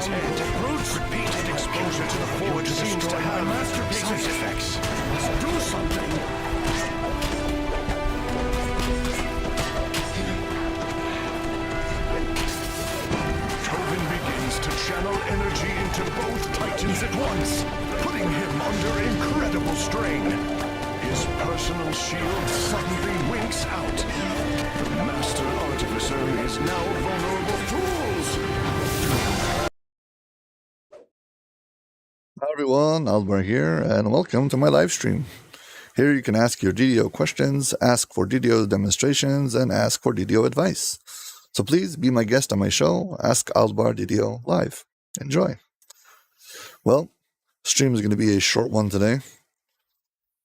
his head. Repeated exposure to the forge seems to have side effects. Let's do something. Tobin begins to channel energy into both titans at once, putting him under incredible strain. His personal shield suddenly winks out. The Master Artificer is now vulnerable to tools. Hi everyone, Aldbar here, and welcome to my live stream. Here you can ask your DDO questions, ask for DDO demonstrations, and ask for DDO advice. So please be my guest on my show, Ask Aldbar DDO Live. Enjoy. Well, stream is going to be a short one today.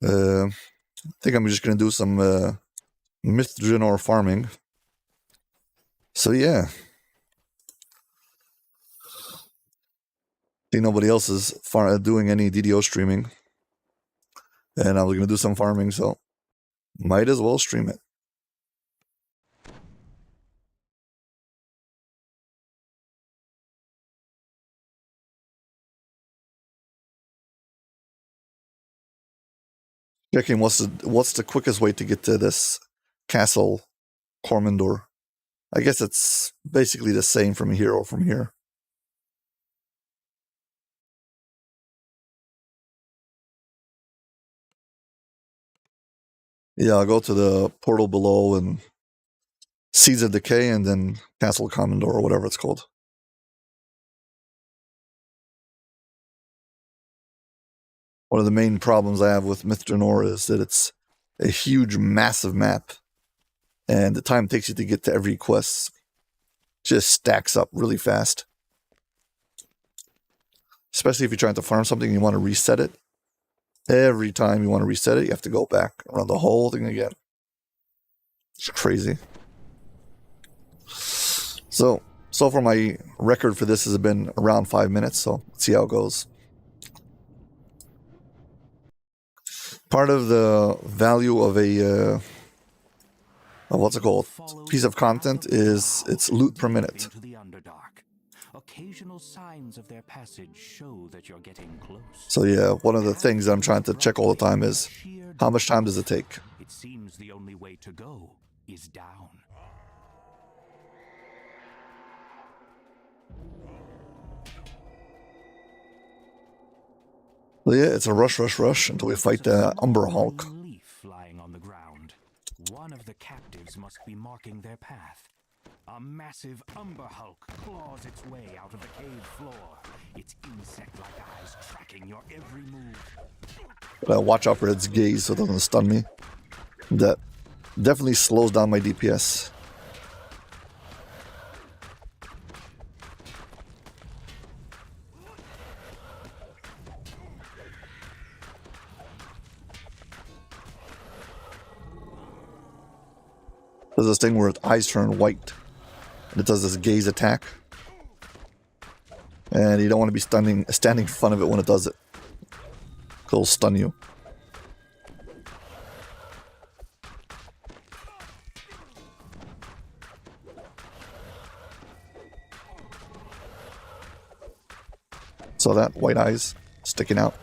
I think I'm just going to do some Myth-Drenor farming. So yeah. See, nobody else is doing any DDO streaming. And I was going to do some farming, so might as well stream it. Checking what's the quickest way to get to this castle, Cormandor. I guess it's basically the same from here or from here. Yeah, I'll go to the portal below and Seeds of Decay and then Castle Commandor or whatever it's called. One of the main problems I have with Myth-Drenor is that it's a huge, massive map. And the time it takes you to get to every quest just stacks up really fast. Especially if you're trying to farm something and you want to reset it. Every time you want to reset it, you have to go back and run the whole thing again. It's crazy. So far my record for this has been around 5 minutes, so let's see how it goes. Part of the value of a what's it called? Piece of content is its loot per minute. Occasional signs of their passage show that you're getting close. So yeah, one of the things I'm trying to check all the time is how much time does it take? It seems the only way to go is down. Well, yeah, it's a rush until we fight the Umber Hulk. Leaf lying on the ground. One of the captives must be marking their path. A massive Umber Hulk claws its way out of the cave floor. Its insect-like eyes tracking your every move. Watch out for its gaze so it doesn't stun me. That definitely slows down my DPS. There's this thing where its eyes turn white. And it does this gaze attack. And you don't want to be standing in front of it when it does it. It'll stun you. Saw that? White eyes sticking out.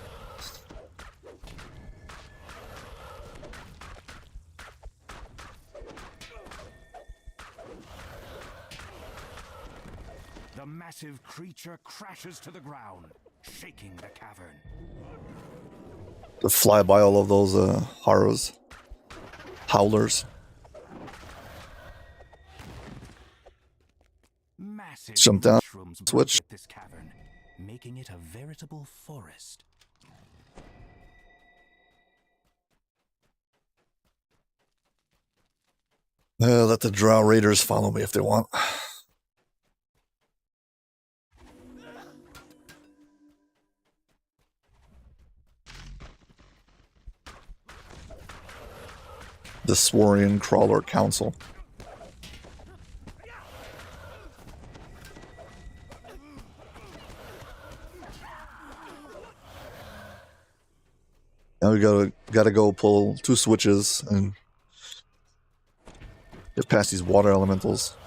The massive creature crashes to the ground, shaking the cavern. To fly by all of those horrors. Howlers. Massive Jump down, mushrooms switch. blanket this cavern, making it a veritable forest. Let the Drow Raiders follow me if they want. The Swarian Crawler Council. Now we gotta go pull 2 switches and get past these water elementals.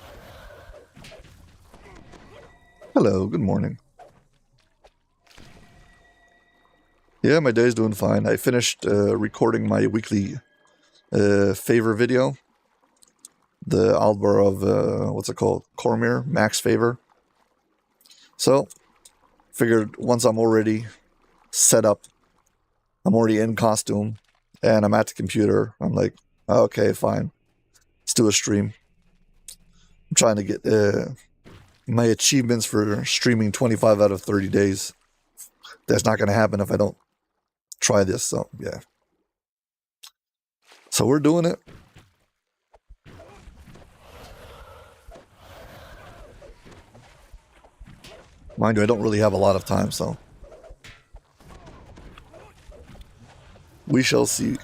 Hello, good morning. Yeah, my day's doing fine. I finished recording my weekly favor video. The Aldbar of, what's it called? Cormier, Max Favor. So, figured once I'm already set up, I'm already in costume, and I'm at the computer, I'm like, okay, fine. Let's do a stream. I'm trying to get my achievements for streaming 25 out of 30 days. That's not going to happen if I don't try this, so yeah. So we're doing it. Mind you, I don't really have a lot of time, so we shall see.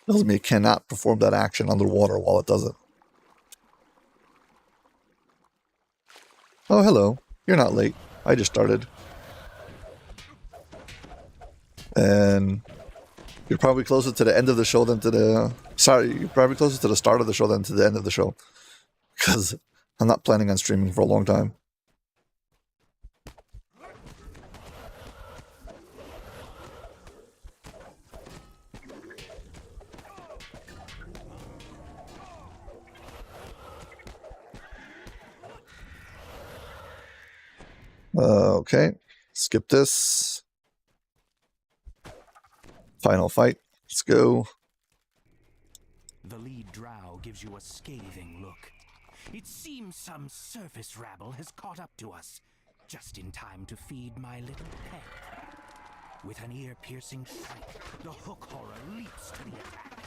Tells me it cannot perform that action underwater while it does it. Oh, hello. You're not late. I just started. And you're probably closer to the end of the show than to the... Sorry, you're probably closer to the start of the show than to the end of the show. Because I'm not planning on streaming for a long time. Okay. Skip this. Final fight. Let's go. The lead drow gives you a scathing look. It seems some surface rabble has caught up to us, just in time to feed my little pet. With an ear-piercing shriek, the hook horror leaps to the attack.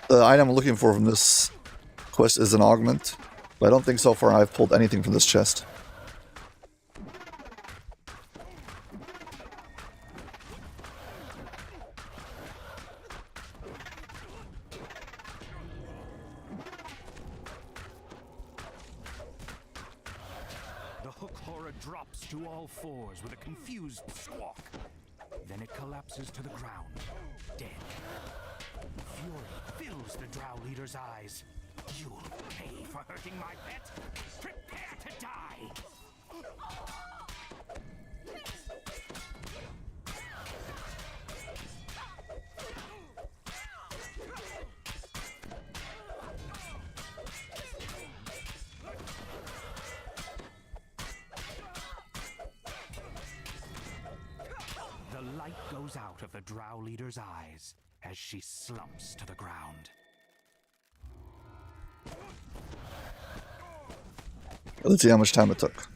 The item I'm looking for from this quest is an augment, but I don't think so far I've pulled anything from this chest. The hook horror drops to all fours with a confused squawk. Then it collapses to the ground, dead. Fury fills the drow leader's eyes. You'll pay for hurting my pet. Prepare to die. The light goes out of the drow leader's eyes as she slumps to the ground. Let's see how much time it took.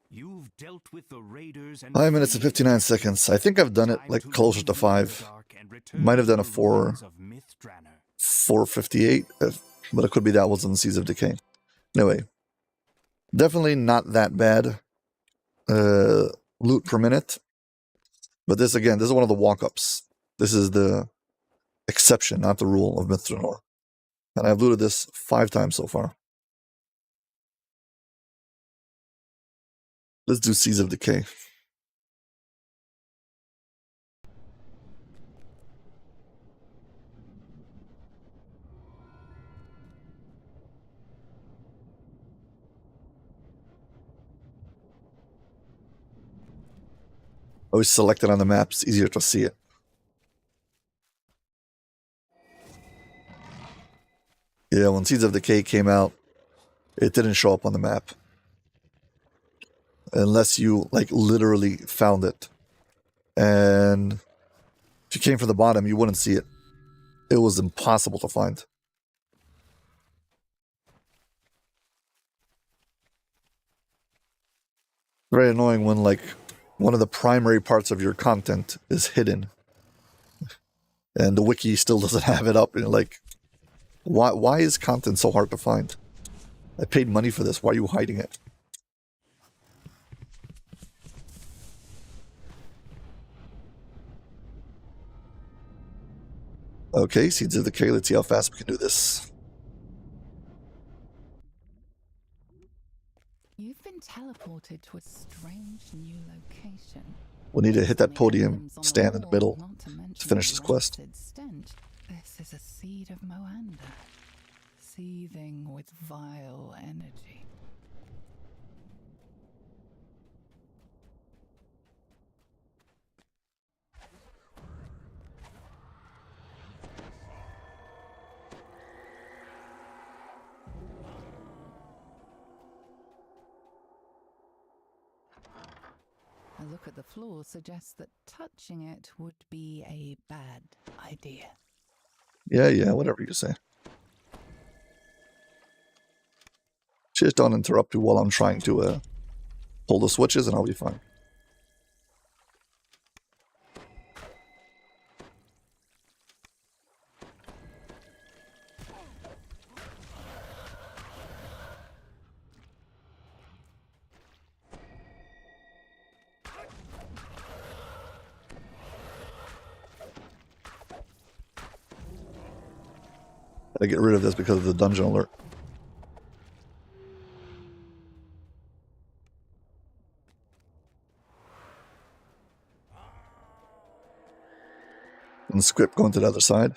You've dealt with the raiders and 5 minutes and 59 seconds. I think I've done it like closer to 5. Might have done a 458, but it could be that was on the Seas of Decay. Anyway, definitely not that bad. Loot per minute. But this, again, this is one of the walk-ups. This is the exception, not the rule of Mithranor. And I've looted this 5 times so far. Let's do Seas of Decay. Always select it on the map, it's easier to see it. Yeah, when Seeds of Decay came out, it didn't show up on the map. Unless you, like, literally found it. And if you came from the bottom, you wouldn't see it. It was impossible to find. Very annoying when, like, one of the primary parts of your content is hidden. And the wiki still doesn't have it up. And you're like, why is content so hard to find? I paid money for this. Why are you hiding it? Okay, Seeds of Decay. Let's see how fast we can do this. You've been teleported to a strange new location. We'll need to hit that podium, Emblems on stand in the wall, middle not to mention to finish the this quest. rancid stench. This is a seed of Moanda, seething with vile energy. A look at the floor suggests that touching it would be a bad idea. Yeah, whatever you say. Just don't interrupt me while I'm trying to pull the switches and I'll be fine. Gotta get rid of this because of the dungeon alert. And the script going to the other side.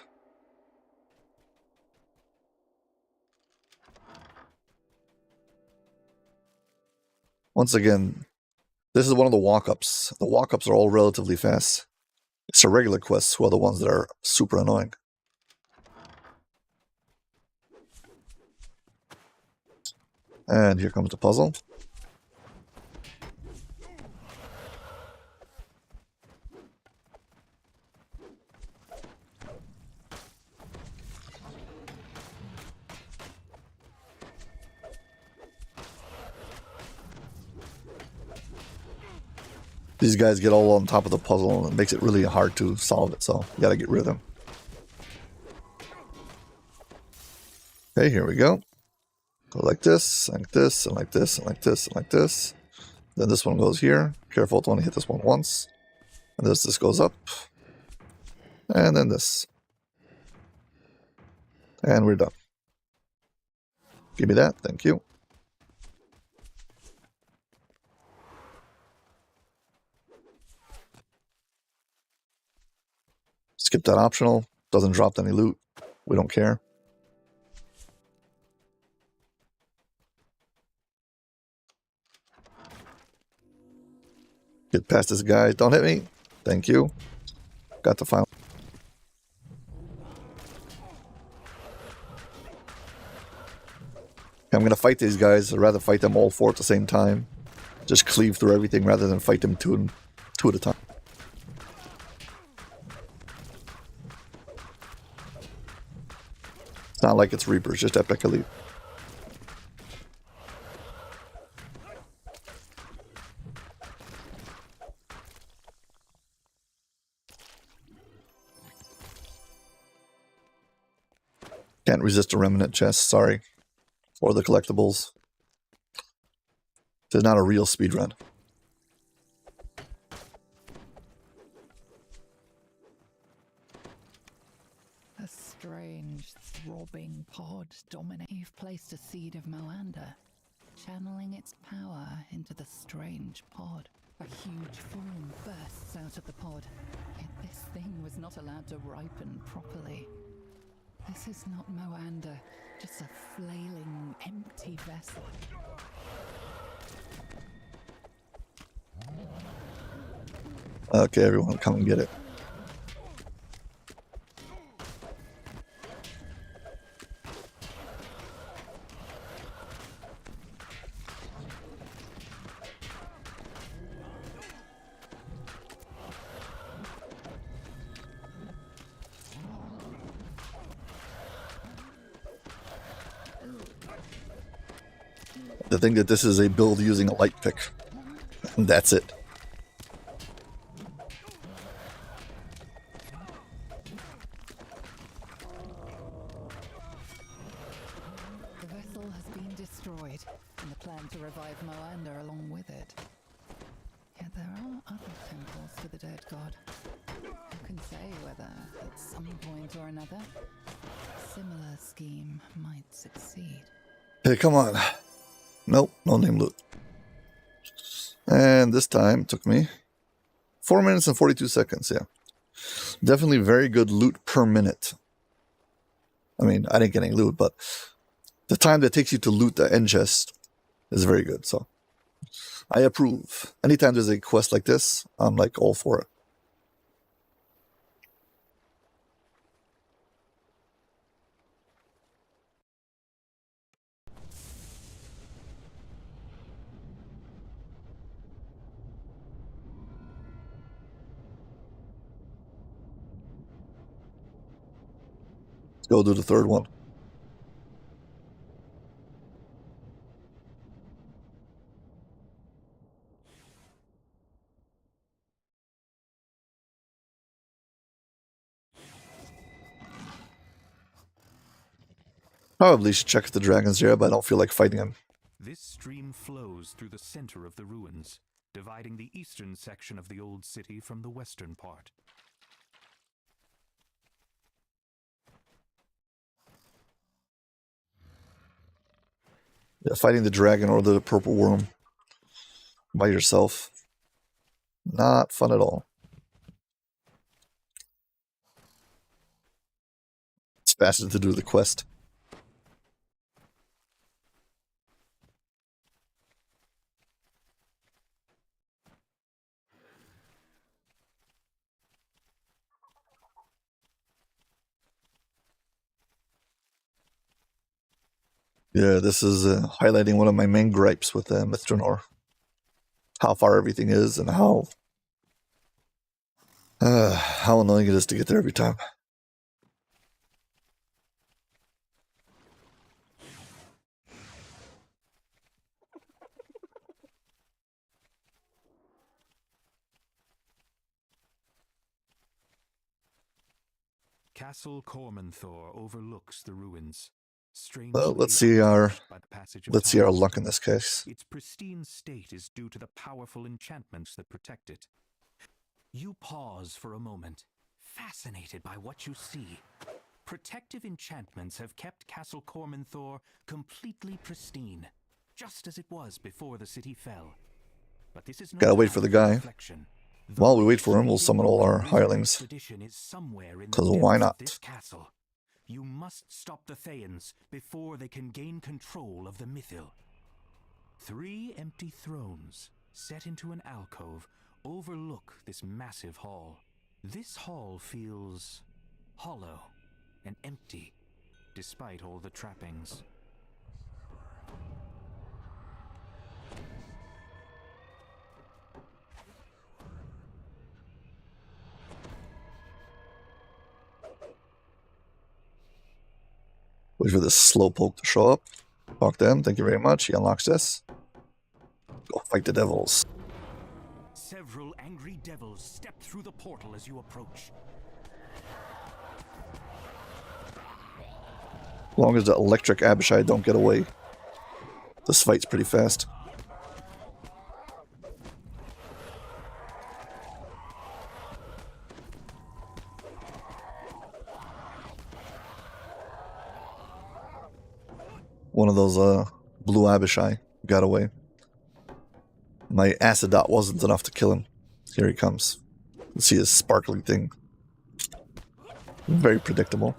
Once again, this is one of the walk-ups. The walk-ups are all relatively fast. It's the regular quests who are the ones that are super annoying. And here comes the puzzle. These guys get all on top of the puzzle and it makes it really hard to solve it, so you gotta get rid of them. Okay, here we go. Go like this, and like this, and like this, and like this, and like this. Then this one goes here. Careful to only hit this one once. And this goes up. And then this. And we're done. Give me that, thank you. Skip that optional. Doesn't drop any loot. We don't care. Get past this guy. Don't hit me. Thank you. Got the final. I'm going to fight these guys. I'd rather fight them all four at the same time. Just cleave through everything rather than fight them two at a time. It's not like it's Reapers, just epic elite. Can't resist a remnant chest, sorry. Or the collectibles. It's not a real speedrun. A strange, throbbing pod dominates. You've placed a seed of Moanda, channeling its power into the strange pod. A huge form bursts out of the pod, yet this thing was not allowed to ripen properly. This is not Moanda, just a flailing, empty vessel. Okay, everyone, come and get it. The thing that this is a build using a light pick. And that's it. The vessel has been destroyed, and the plan to revive Moanda along with it. Yet there are other temples to the dead god. How can say whether, at some point or another, a similar scheme might succeed. Hey, come on. Nope, no name loot. And this time took me 4 minutes and 42 seconds, yeah. Definitely very good loot per minute. I mean, I didn't get any loot, but the time that it takes you to loot the end chest is very good, so I approve. Anytime there's a quest like this, I'm like all for it. Let's go do the third one. Probably should check if the dragon's here, but I don't feel like fighting him. This stream flows through the center of the ruins, dividing the eastern section of the old city from the western part. Yeah, fighting the dragon or the purple worm by yourself, not fun at all. It's faster to do the quest. Yeah, this is highlighting one of my main gripes with Mithranor. How far everything is and how annoying it is to get there every time. Castle Cormanthor overlooks the ruins. Well, let's see our Strangely luck in this case. Its pristine state is due to the powerful enchantments that protect it. You pause for a moment, fascinated by what you see. Protective enchantments have kept Castle Cormanthor completely pristine, just as it was before the city fell. But this is no Gotta wait time for the guy. reflection. While we wait for him, we'll summon all our hirelings. Tradition is somewhere in the 'Cause why depths of not? this castle. You must stop the Thaens before they can gain control of the Mythil. 3 empty thrones, set into an alcove, overlook this massive hall. This hall feels hollow and empty, despite all the trappings. Wait for this slowpoke to show up. Talk to him. Thank you very much. He unlocks this. Go fight the devils. Several angry devils step through the portal as you approach. As long as the electric Abishai don't get away, this fight's pretty fast. One of those blue Abishai got away. My acid dot wasn't enough to kill him. Here he comes. You see his sparkly thing. Very predictable.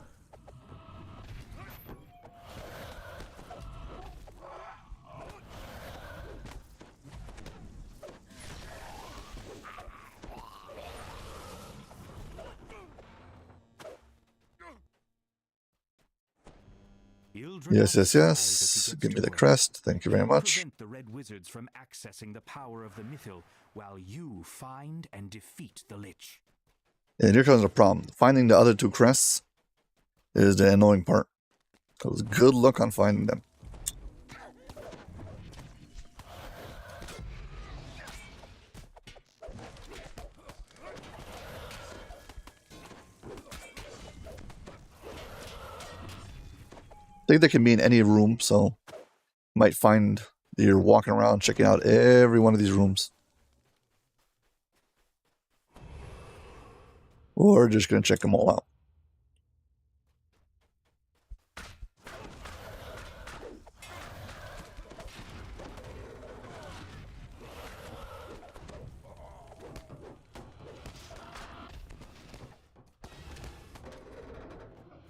Yes, yes, yes. Give me the crest. Thank you very much. Prevent the Red Wizards from accessing the power of the Mythil, while you find and defeat the Lich. And here comes the problem. Finding the other 2 crests is the annoying part. Because good luck on finding them. I think they can be in any room, so might find that you're walking around checking out every one of these rooms. Or just gonna check them all out.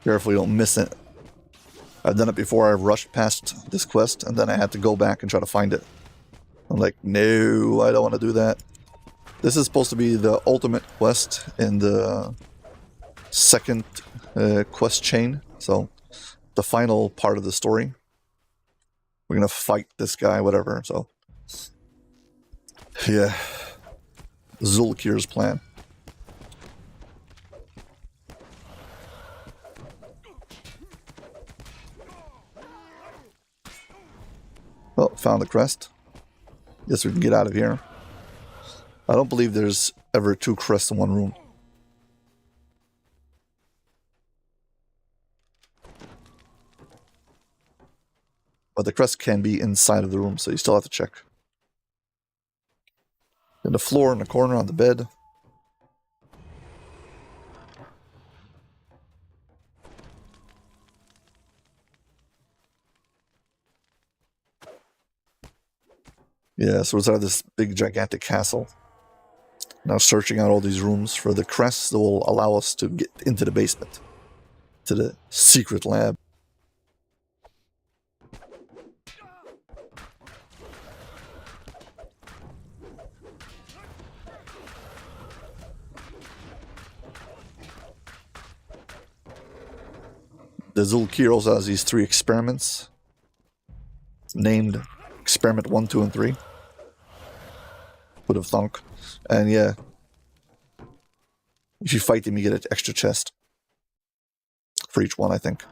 Careful you don't miss it. I've done it before. I've rushed past this quest and then I had to go back and try to find it. I'm like, no, I don't want to do that. This is supposed to be the ultimate quest in the second quest chain. So, the final part of the story. We're gonna fight this guy, whatever, so. Yeah. Zulkir's plan. Well, found the crest. Guess we can get out of here. I don't believe there's ever 2 crests in one room. But the crest can be inside of the room, so you still have to check. In the floor, in the corner, on the bed. Yeah, so it's out of this big gigantic castle. Now searching out all these rooms for the crests that will allow us to get into the basement. To the secret lab. The Zulkir also has these 3 experiments. Named Experiment 1, 2, and 3. Would have thunk. And yeah. If you fight them, you get an extra chest. For each one, I think.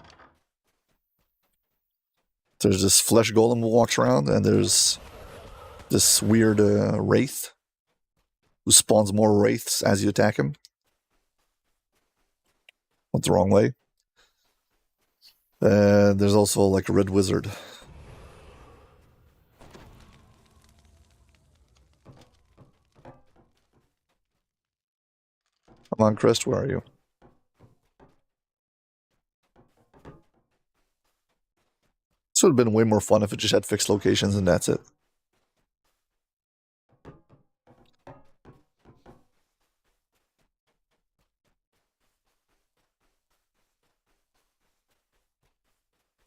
There's this flesh golem who walks around, and there's this weird wraith who spawns more wraiths as you attack him. Went the wrong way. There's also like a red wizard. Come on, Crest, where are you? This would have been way more fun if it just had fixed locations and that's it.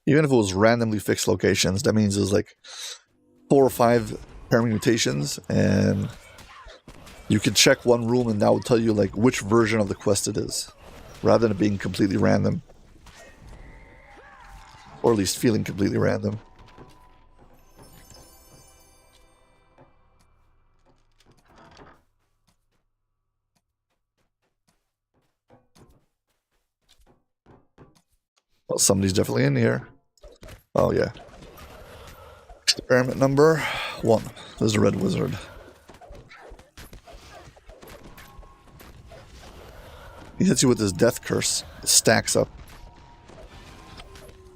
Even if it was randomly fixed locations, that means there's like 4 or 5 permutations, and you could check one room and that would tell you like which version of the quest it is, rather than it being completely random. Or at least feeling completely random. Well, somebody's definitely in here. Oh, yeah. Experiment number 1. There's a red wizard. He hits you with his death curse. It stacks up.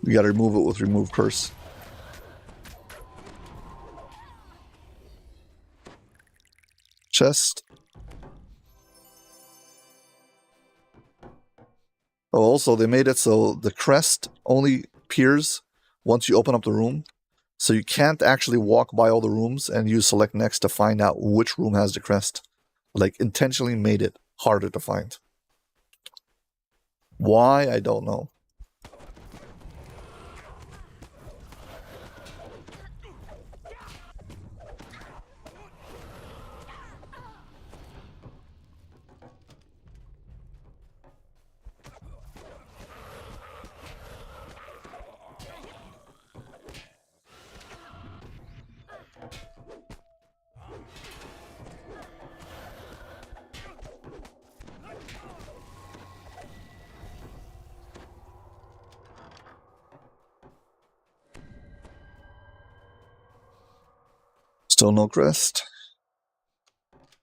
You gotta remove it with remove curse. Chest. Oh, also, they made it so the crest only appears once you open up the room. So you can't actually walk by all the rooms and use select next to find out which room has the crest. Like, intentionally made it harder to find. Why? I don't know. Still no crest.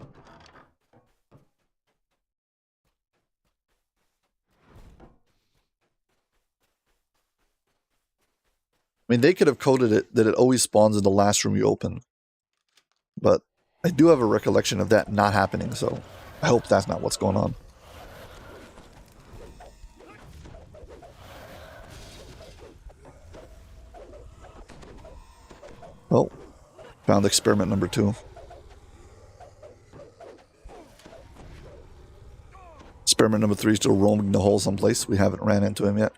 I mean, they could have coded it that it always spawns in the last room you open. But I do have a recollection of that not happening, so I hope that's not what's going on. Oh, found experiment number 2. Experiment number 3 still roaming the hole someplace. We haven't ran into him yet.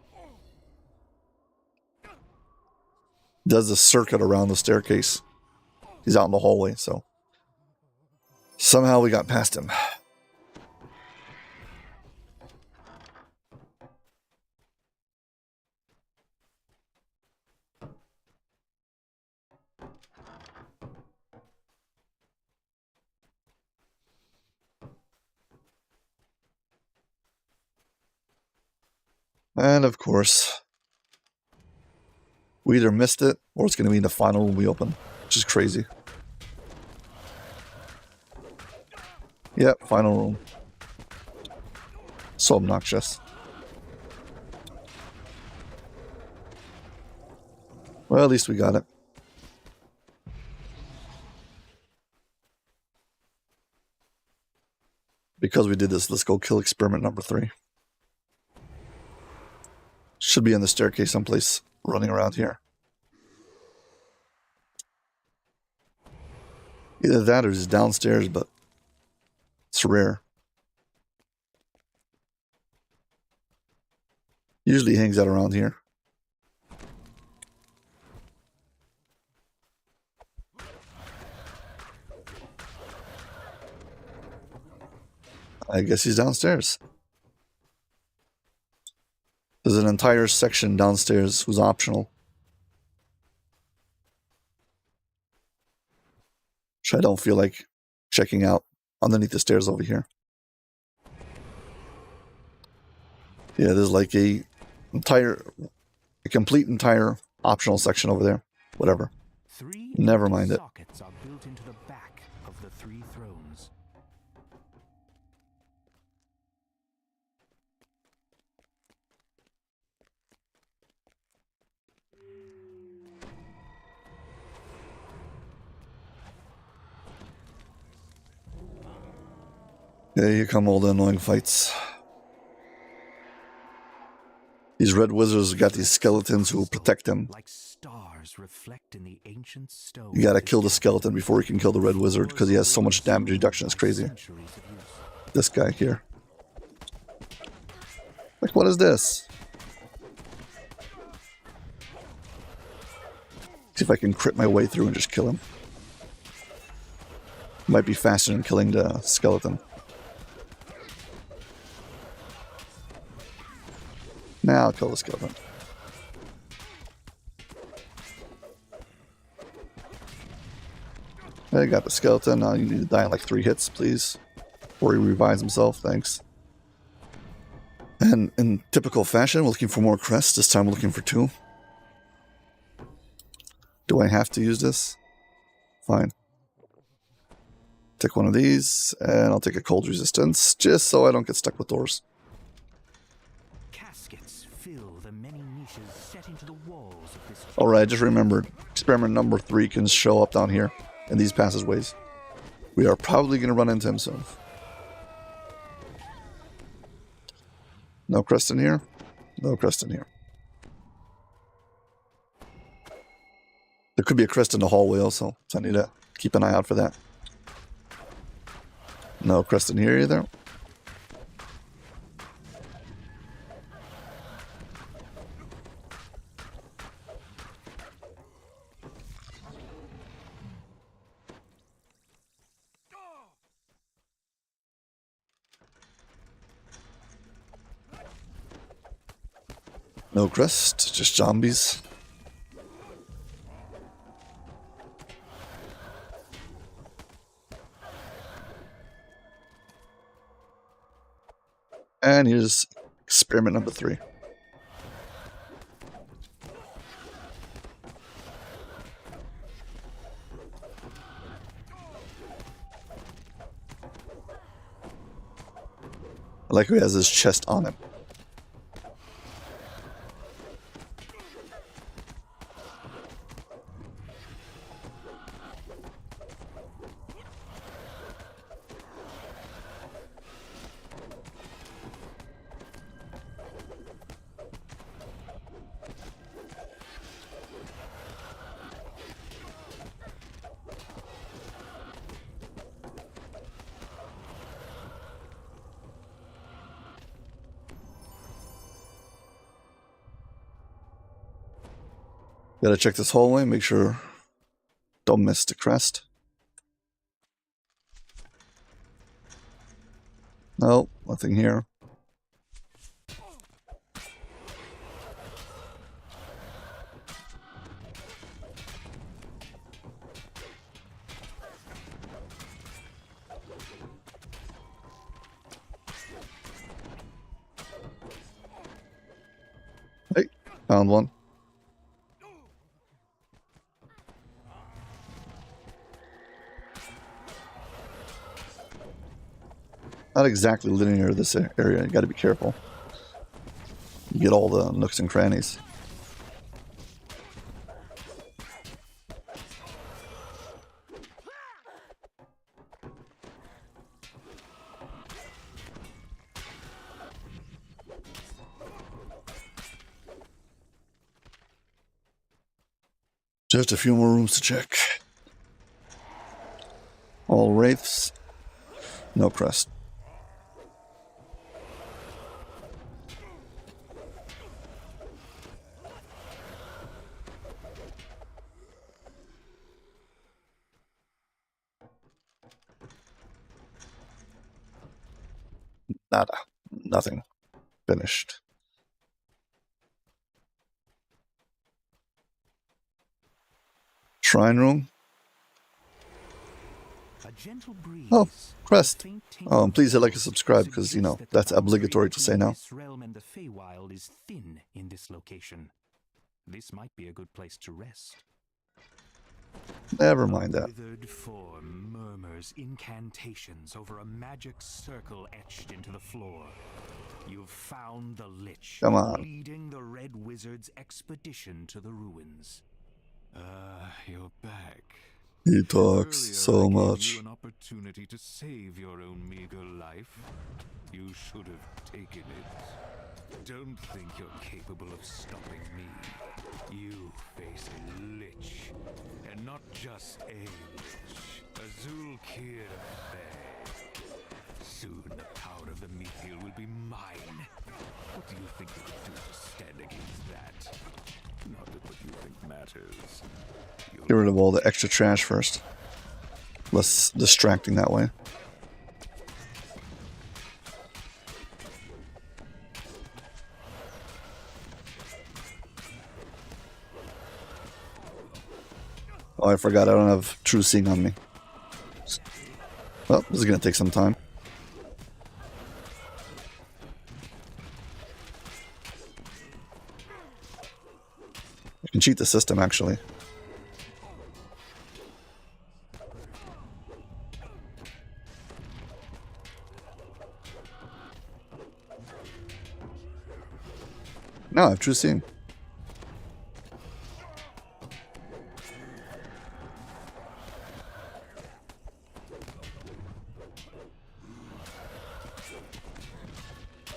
Does a circuit around the staircase. He's out in the hallway, so somehow we got past him. And of course, we either missed it or it's going to be in the final when we open, which is crazy. Yep, final room. So obnoxious. Well, at least we got it. Because we did this, let's go kill experiment number 3. Should be on the staircase someplace, running around here. Either that or he's downstairs, but it's rare. Usually he hangs out around here. I guess he's downstairs. There's an entire section downstairs who's optional. Which I don't feel like checking out underneath the stairs over here. Yeah, there's like a complete entire optional section over there. Whatever. Never mind it. Sockets are built into the back of the 3 thrones. Yeah, here come all the annoying fights. These red wizards got these skeletons who will protect them. Like stars reflect in the ancient stone. You gotta kill the skeleton before you can kill the red wizard because he has so much damage reduction. It's crazy. This guy here. Like, what is this? See if I can crit my way through and just kill him. Might be faster than killing the skeleton. Now I'll kill the skeleton. I got the skeleton. Now you need to die in like 3 hits, please. Before he revives himself, thanks. And in typical fashion, we're looking for more crests. This time we're looking for 2. Do I have to use this? Fine. Take one of these, and I'll take a cold resistance, just so I don't get stuck with doors. Caskets fill the many niches set into the walls of this. Alright, I just remembered. Experiment number 3 can show up down here in these passageways. We are probably going to run into him soon. No crest in here. No crest in here. There could be a crest in the hallway also, so I need to keep an eye out for that. No crest in here either. No crest, just zombies. And here's experiment number 3. I like who has his chest on him. Gotta check this hallway, make sure don't miss the crest. No, nothing here. Hey, found one. Not exactly linear, this area. You gotta be careful. You get all the nooks and crannies. Just a few more rooms to check. All wraiths. No crest. Nada. Nothing. Finished. Shrine room. A gentle breeze, Oh, crest. a faint Oh, and please hit like and tinkle subscribe because, you know, suggests that the that's obligatory to say boundary now. between this realm and the Feywild is thin in this location. This might be a good place to rest. Never mind that. Withered form murmurs incantations over a magic circle etched into the floor. You've found the Lich, Come on. leading the Red Wizard's expedition to the ruins. You're back. He talks Earlier, so I gave much. you an opportunity to save your own meager life. You should have taken it. Don't think you're capable of stopping me. You face a Lich, and not just a Lich, a Zulkir Bey. Soon the power of the Meathiel will be mine. What do you think you can do to stand against that? Not that what you think matters. Get rid of all the extra trash first. Less distracting that way. Oh, I forgot I don't have true seeing on me. Well, this is going to take some time. You can cheat the system, actually. No, I have true seeing.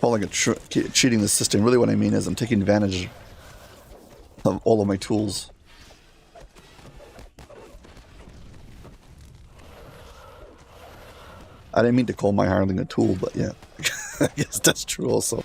Calling it cheating the system. Really what I mean is I'm taking advantage of all of my tools. I didn't mean to call my hireling a tool, but yeah. I guess that's true also.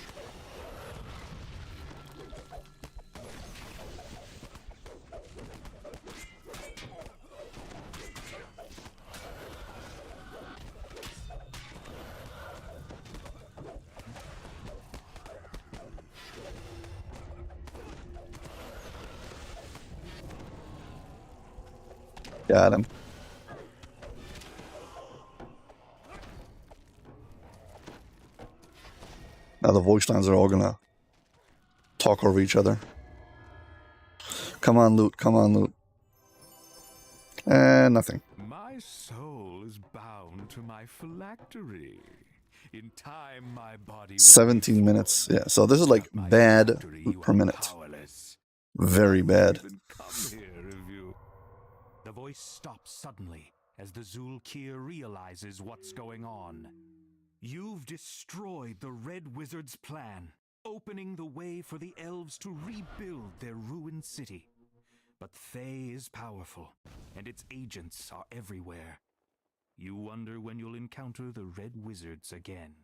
Got him. Now the voice lines are all gonna talk over each other. Come on, loot. Come on, loot. And nothing. My soul is bound to my phylactery. In time, my body will 17 be minutes. formed. Yeah, so this is like Without my bad phylactery, loot you per are minute. powerless. Very bad. Even come here if you... The voice stops suddenly as the Zulkir realizes what's going on. You've destroyed the Red Wizard's plan, opening the way for the elves to rebuild their ruined city. But Thay is powerful, and its agents are everywhere. You wonder when you'll encounter the Red Wizards again.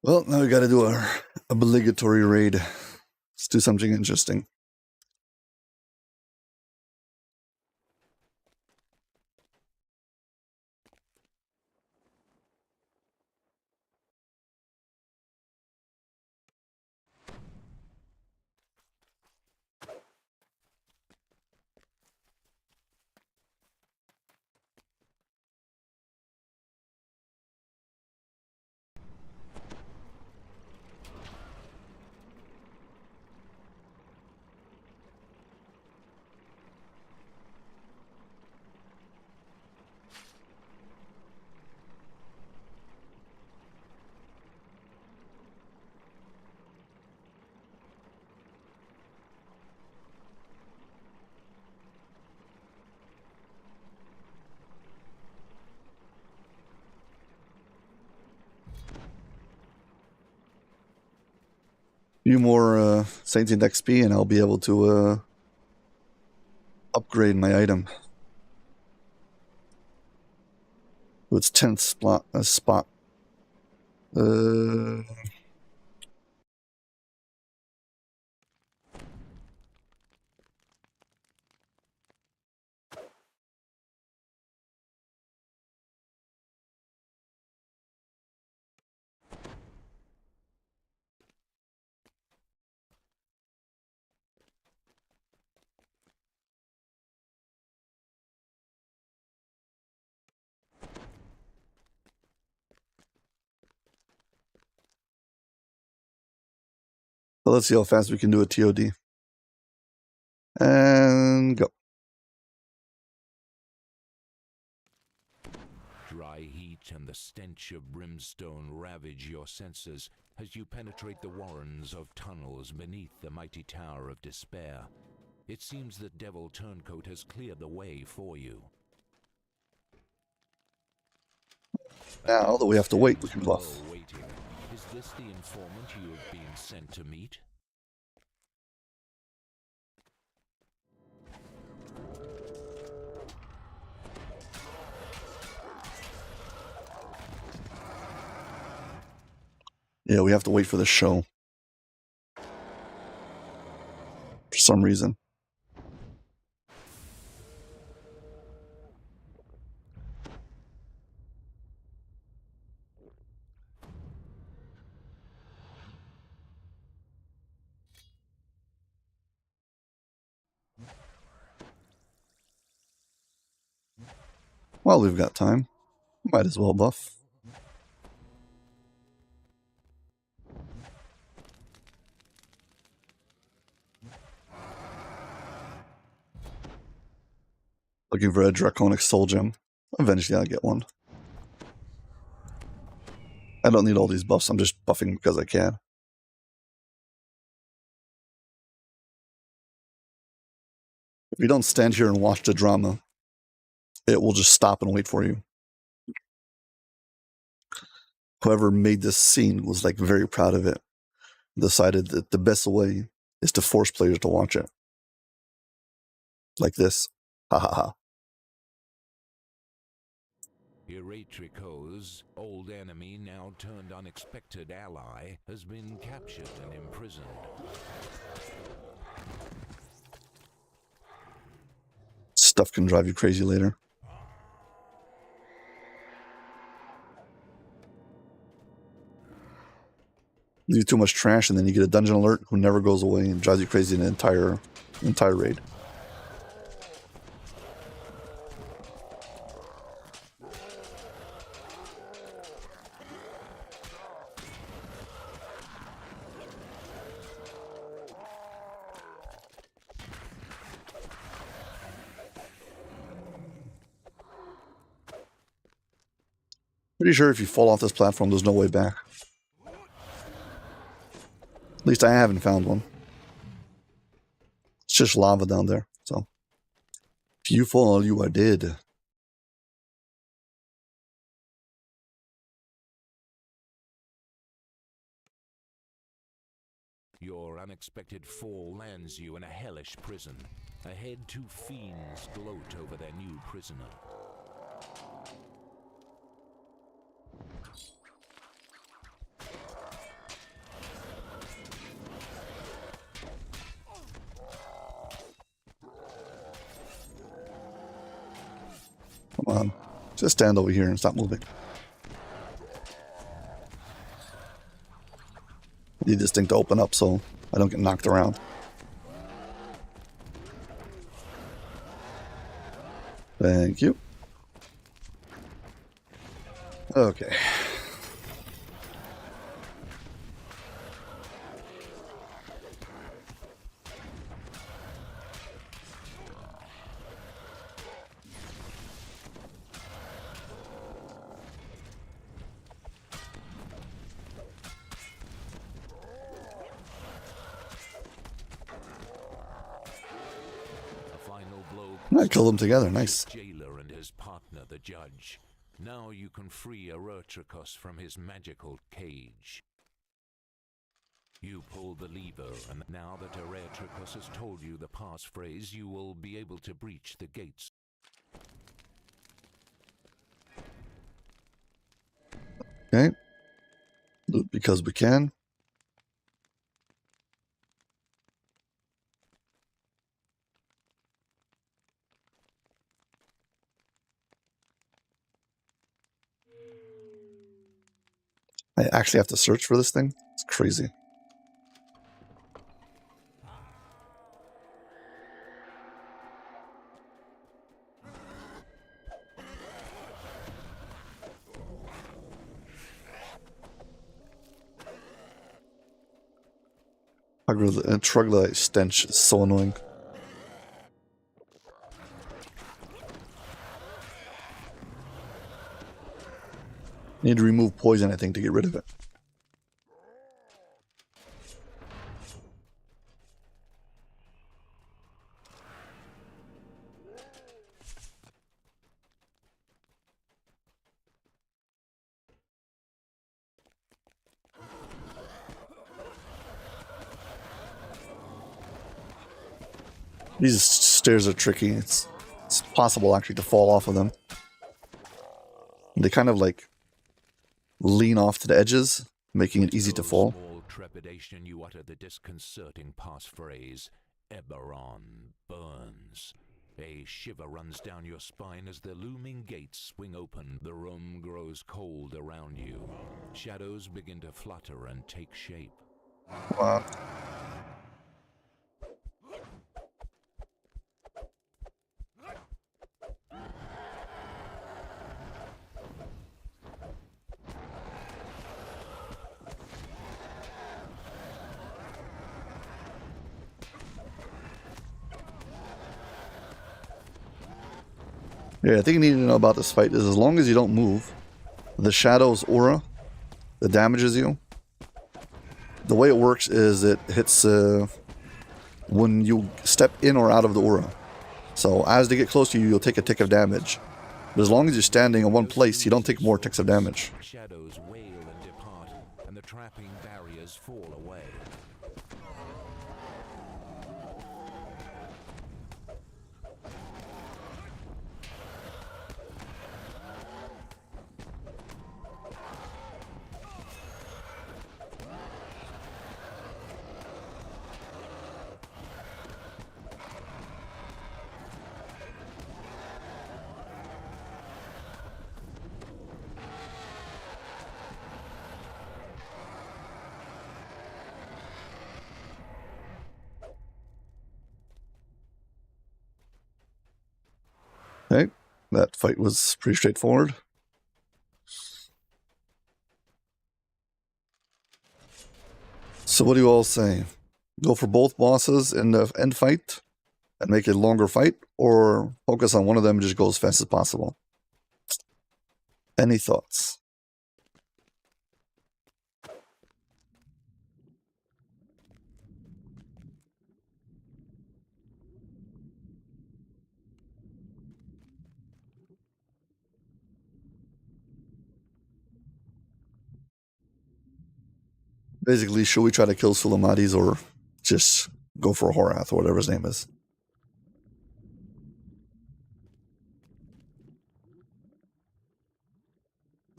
Well, now we gotta do our obligatory raid. Let's do something interesting. Few more Sentient XP and I'll be able to upgrade my item to its 10th spot. So let's see how fast we can do a ToD. And go. Dry heat and the stench of brimstone ravage your senses as you penetrate the warrens of tunnels beneath the mighty Tower of Despair. It seems that Devil Turncoat has cleared the way for you. Now that we have to wait, we can bluff. Waiting. Is this the informant you have been sent to meet? Yeah, we have to wait for the show. For some reason. Well, we've got time. Might as well buff. Looking for a Draconic Soul Gem. Eventually I'll get one. I don't need all these buffs, I'm just buffing because I can. If you don't stand here and watch the drama, it will just stop and wait for you. Whoever made this scene was like very proud of it. Decided that the best way is to force players to watch it. Like this. Ha ha ha. Eratrico's old enemy, now turned unexpected ally, has been captured and imprisoned. Stuff can drive you crazy later. You do too much trash and then you get a dungeon alert who never goes away and drives you crazy in the entire raid. Pretty sure if you fall off this platform, there's no way back. At least I haven't found one. It's just lava down there, so. If you fall, you are dead. Your unexpected fall lands you in a hellish prison. Ahead, two fiends gloat over their new prisoner. Come on. Just stand over here and stop moving. Need this thing to open up so I don't get knocked around. Thank you. Okay. I killed them together. Nice. Jailer and his partner, the judge. Now you can free Eretricus from his magical cage. You pull the lever, and now that Eretricus has told you the passphrase, you will be able to breach the gates. Okay. Loot because we can. I actually have to search for this thing? It's crazy. Troglodyte stench is so annoying. Need to remove poison, I think, to get rid of it. These stairs are tricky. It's possible actually to fall off of them. They kind of like lean off to the edges, making it easy to fall. Small trepidation, you utter the disconcerting passphrase, Eberron burns. A shiver runs down your spine as the looming gates swing open. The room grows cold around you. Shadows begin to flutter and take shape. Wow. Yeah, I think you need to know about this fight is as long as you don't move, the Shadow's aura that damages you, the way it works is it hits when you step in or out of the aura. So as they get close to you, you'll take a tick of damage. But as long as you're standing in one place, you don't take more ticks of damage. Shadows wail and depart, and the trapping barriers fall away. Okay, that fight was pretty straightforward. So what do you all say? Go for both bosses in the end fight and make it a longer fight, or focus on one of them and just go as fast as possible? Any thoughts? Basically, should we try to kill Sulamatis or just go for a Horath or whatever his name is?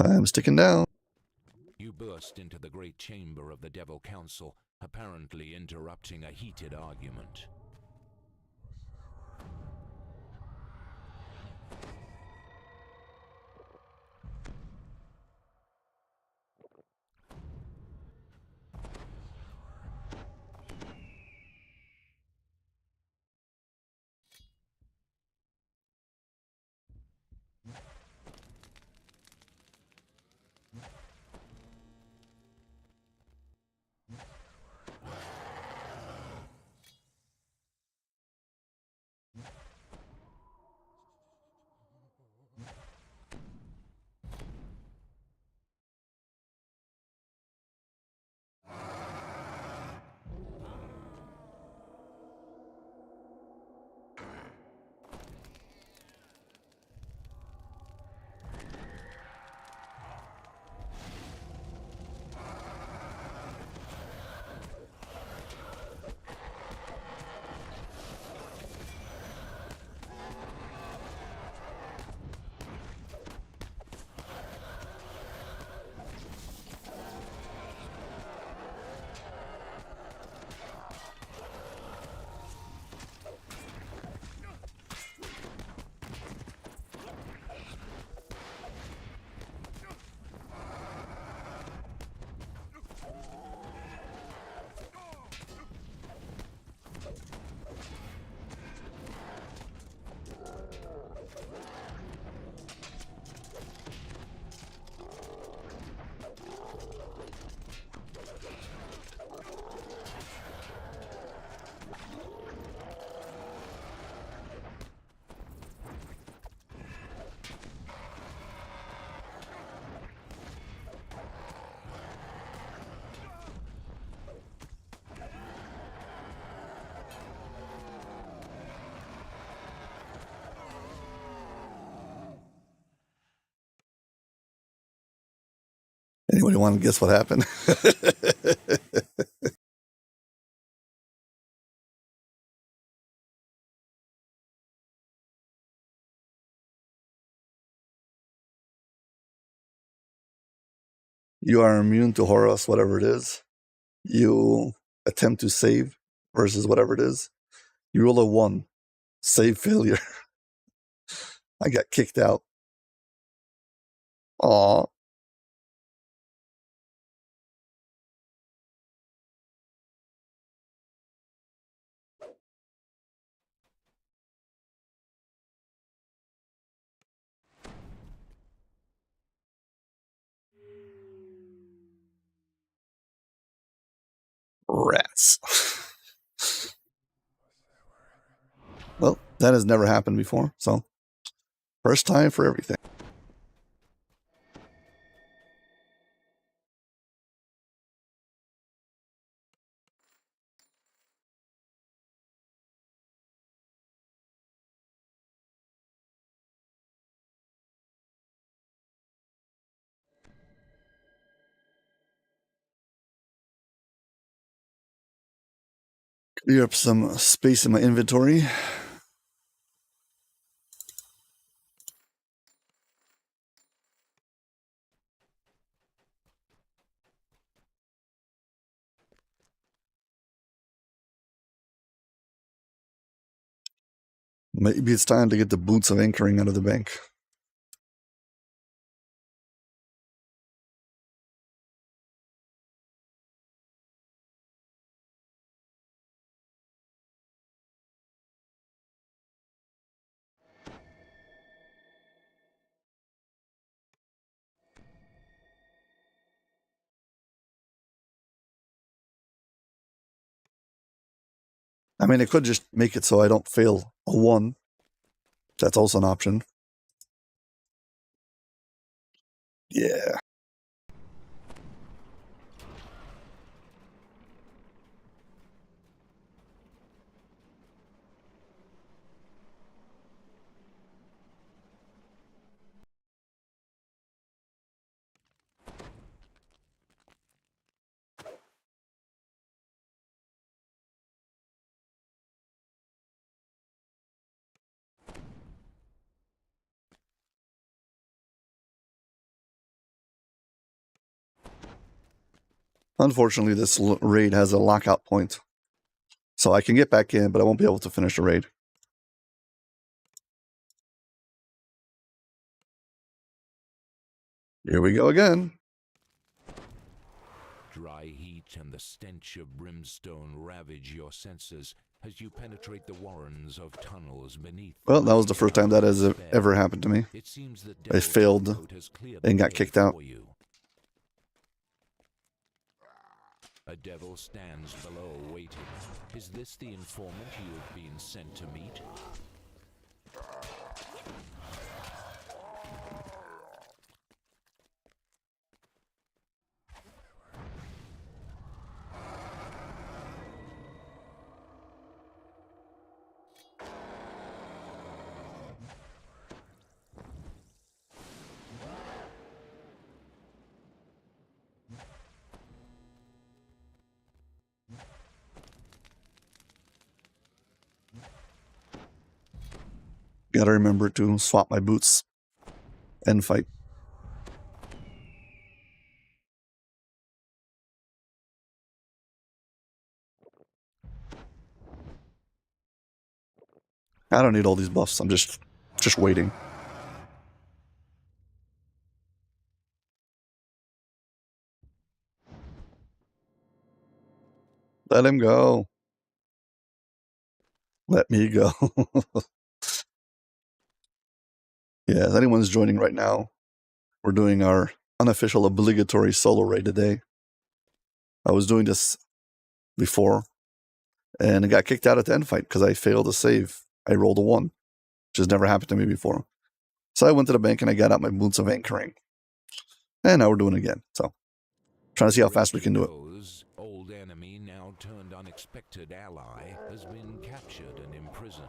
I'm sticking down. You burst into the great chamber of the Devil Council, apparently interrupting a heated argument. Anybody want to guess what happened? You are immune to Horus, whatever it is. You attempt to save versus whatever it is. You roll a 1. Save failure. I got kicked out. Aw. Rats. Well, that has never happened before, so first time for everything. Clear up some space in my inventory. Maybe it's time to get the boots of anchoring out of the bank. I mean, I could just make it so I don't fail a 1. That's also an option. Yeah. Unfortunately, this raid has a lockout point. So I can get back in, but I won't be able to finish the raid. Here we go again. Dry heat and the stench of brimstone ravage your senses as you penetrate the warrens of tunnels beneath. Well, that was the first time that has ever happened to me. It seems that I failed and got kicked out. A devil stands below waiting. Is this the informant you have been sent to meet? Gotta remember to swap my boots and fight. I don't need all these buffs. I'm just waiting. Let him go. Let me go. Yeah, if anyone's joining right now, we're doing our unofficial obligatory solo raid today. I was doing this before, and I got kicked out at the end fight because I failed to save. I rolled a 1, which has never happened to me before. So I went to the bank and I got out my boots of anchoring. And now we're doing it again. So, trying to see how fast we can do it. Old enemy, now turned unexpected ally, has been captured and imprisoned.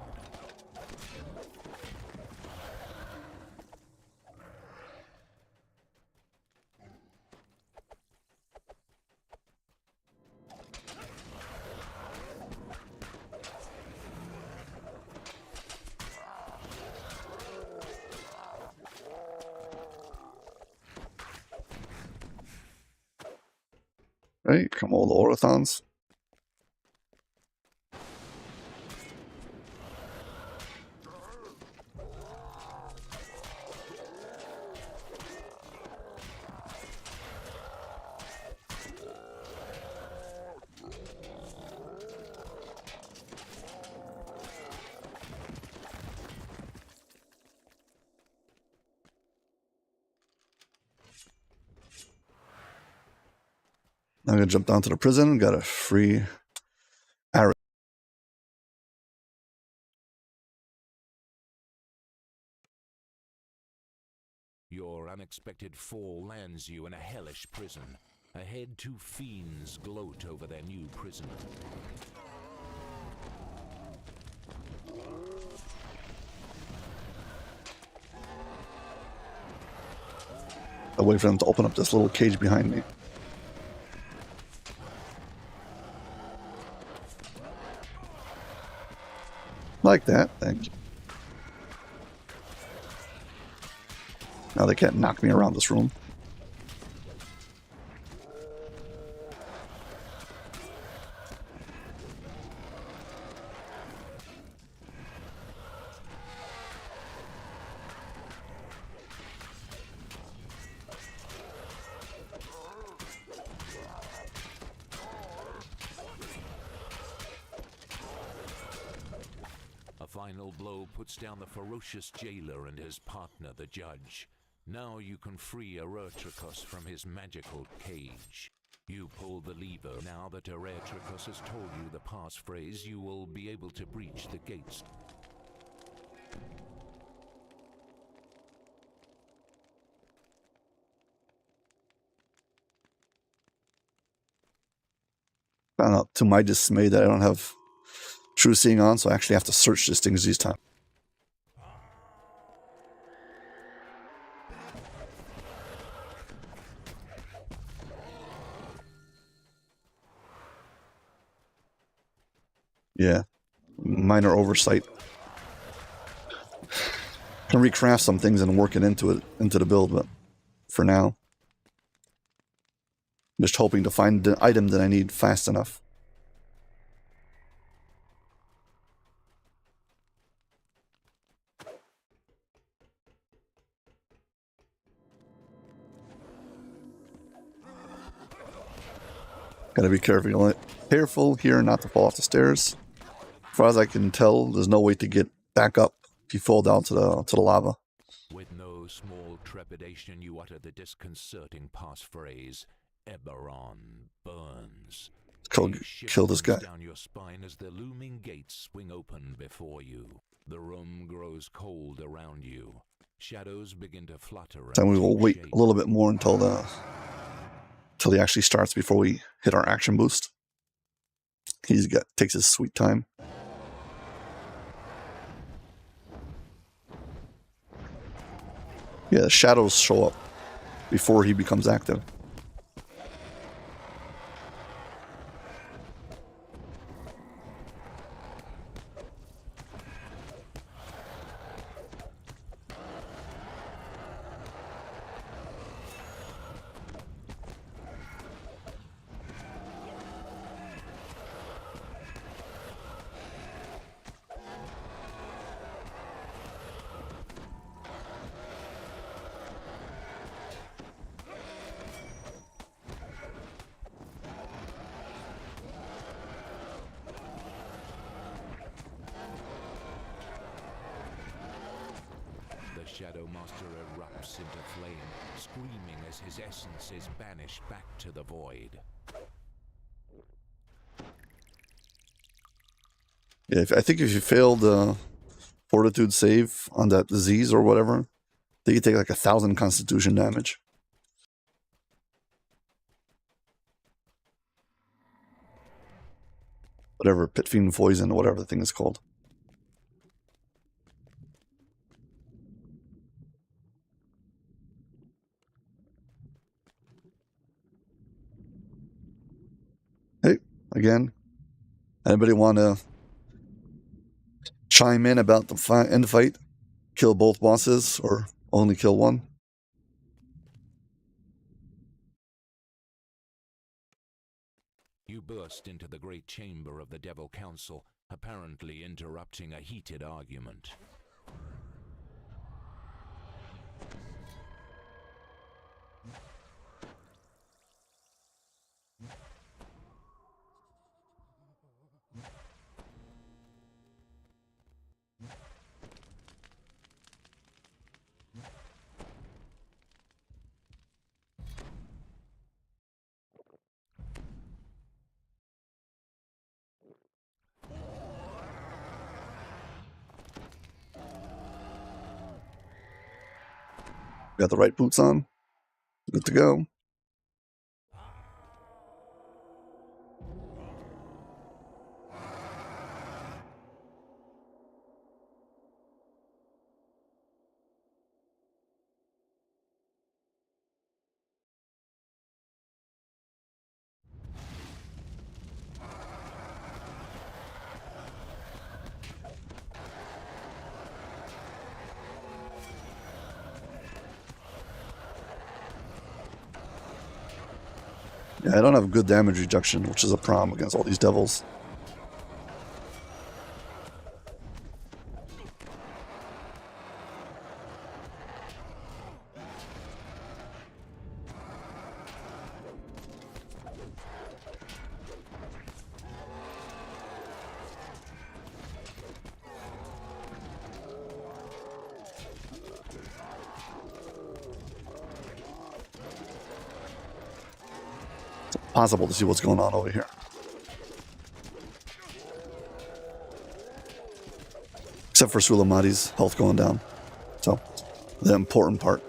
Right, come all the Orathons. I'm gonna jump down to the prison. Got a free arrow. Your unexpected fall lands you in a hellish prison. Ahead, two fiends gloat over their new prisoner. I wait for them to open up this little cage behind me. Like that, thank you. Now they can't knock me around this room. A final blow puts down the ferocious jailer and his partner, the judge. Now you can free Eretricus from his magical cage. You pull the lever. Now that Eretricus has told you the passphrase, you will be able to breach the gates. Found out to my dismay that I don't have true seeing on, so I actually have to search these things each time. Yeah, minor oversight. Can recraft some things and work it into the build, but for now, I'm just hoping to find the item that I need fast enough. Gotta be careful here not to fall off the stairs. As far as I can tell, there's no way to get back up if you fall down to the lava. With no small trepidation, you utter the disconcerting passphrase, Eberron burns. Kill this guy. Down your spine as the looming gates swing open before you. The room grows cold around you. Shadows begin to flutter. Then we will wait a little bit more until he actually starts before we hit our action boost. Takes his sweet time. Yeah, the shadows show up before he becomes active. Shadow Master erupts into flame, screaming as his essence is banished back to the void. Yeah, I think if you fail the fortitude save on that disease or whatever, then you take like 1,000 constitution damage. Whatever, pit fiend poison, whatever the thing is called. Hey, again, anybody want to chime in about the end fight? Kill both bosses or only kill one? You burst into the great chamber of the Devil Council, apparently interrupting a heated argument. Got the right boots on. Good to go. Yeah, I don't have good damage reduction, which is a problem against all these devils. Possible to see what's going on over here. Except for Sulamati's health going down. So, the important part.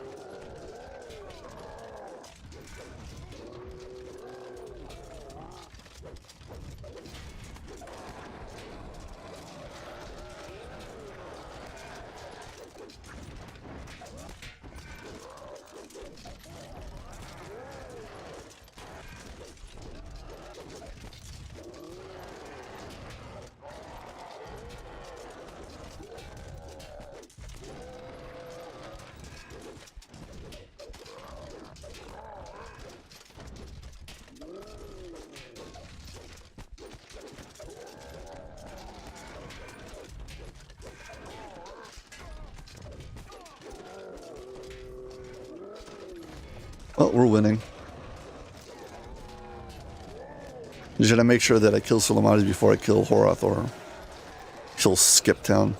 Well, we're winning. Should I make sure that I kill Sulamati before I kill Horath or kill Skip Town?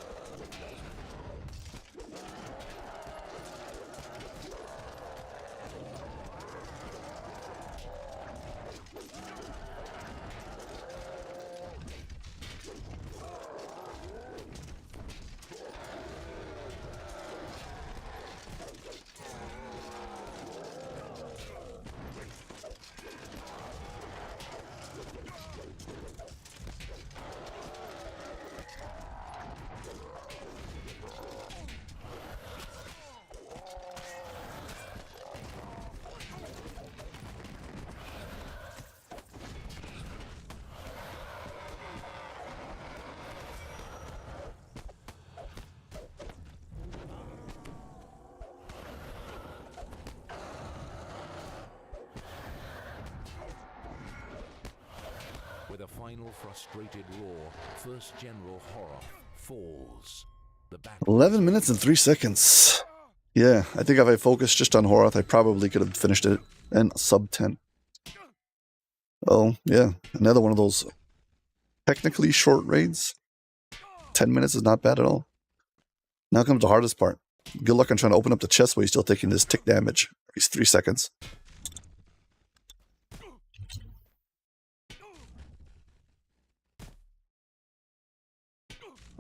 With a final frustrated roar, First General Horror falls. The back 11 minutes and 3 seconds. Yeah, I think if I focused just on Horath, I probably could have finished it in sub 10. Oh, yeah, another one of those technically short raids. 10 minutes is not bad at all. Now comes the hardest part. Good luck on trying to open up the chest while you're still taking this tick damage. These 3 seconds.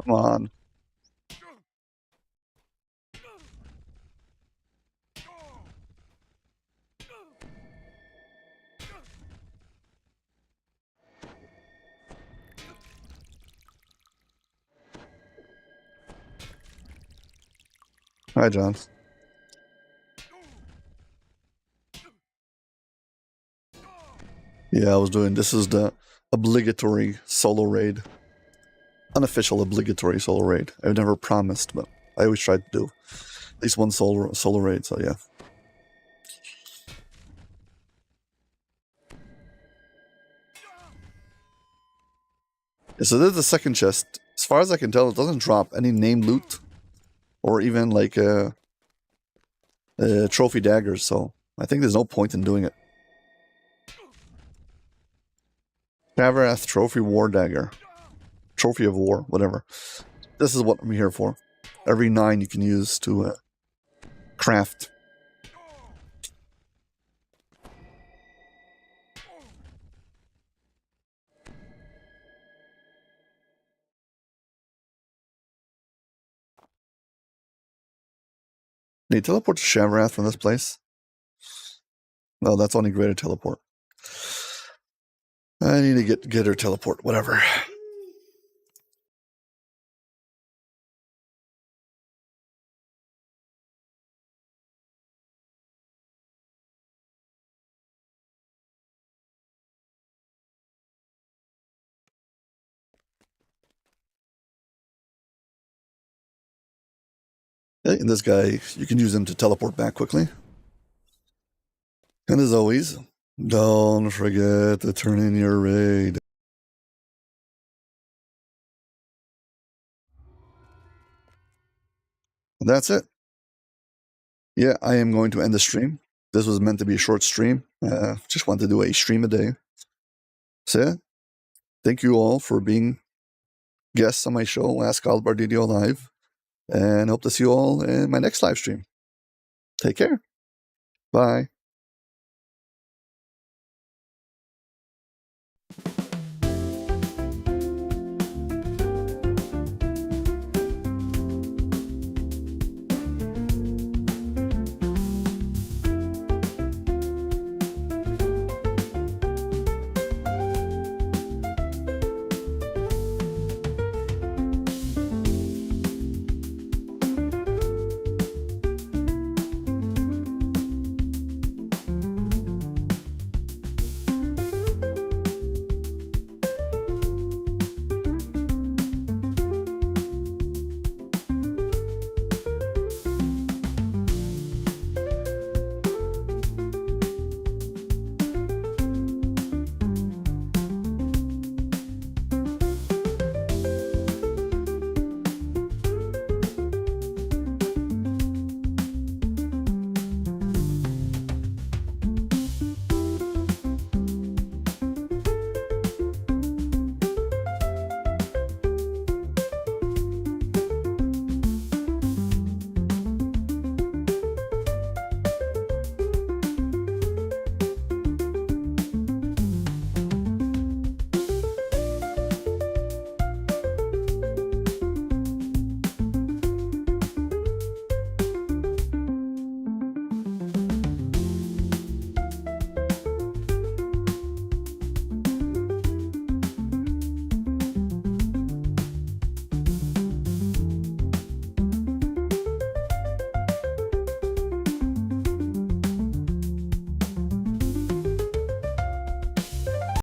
Come on. Hi, John. Yeah, I was doing, this is the obligatory solo raid. Unofficial obligatory solo raid. I've never promised, but I always try to do at least one solo raid, so yeah. So this is the second chest. As far as I can tell, it doesn't drop any named loot or even like trophy daggers. So I think there's no point in doing it. Caverath Trophy War Dagger. Trophy of War, whatever. This is what I'm here for. Every 9 you can use to craft. Can you teleport to Shavrath from this place? No, that's only greater teleport. I need to get her teleport, whatever. Okay, and this guy, you can use him to teleport back quickly. And as always, don't forget to turn in your raid. And that's it. Yeah, I am going to end the stream. This was meant to be a short stream. Just wanted to do a stream a day. So yeah, thank you all for being guests on my show, Ask Aldbar DDO Live. And hope to see you all in my next live stream. Take care. Bye.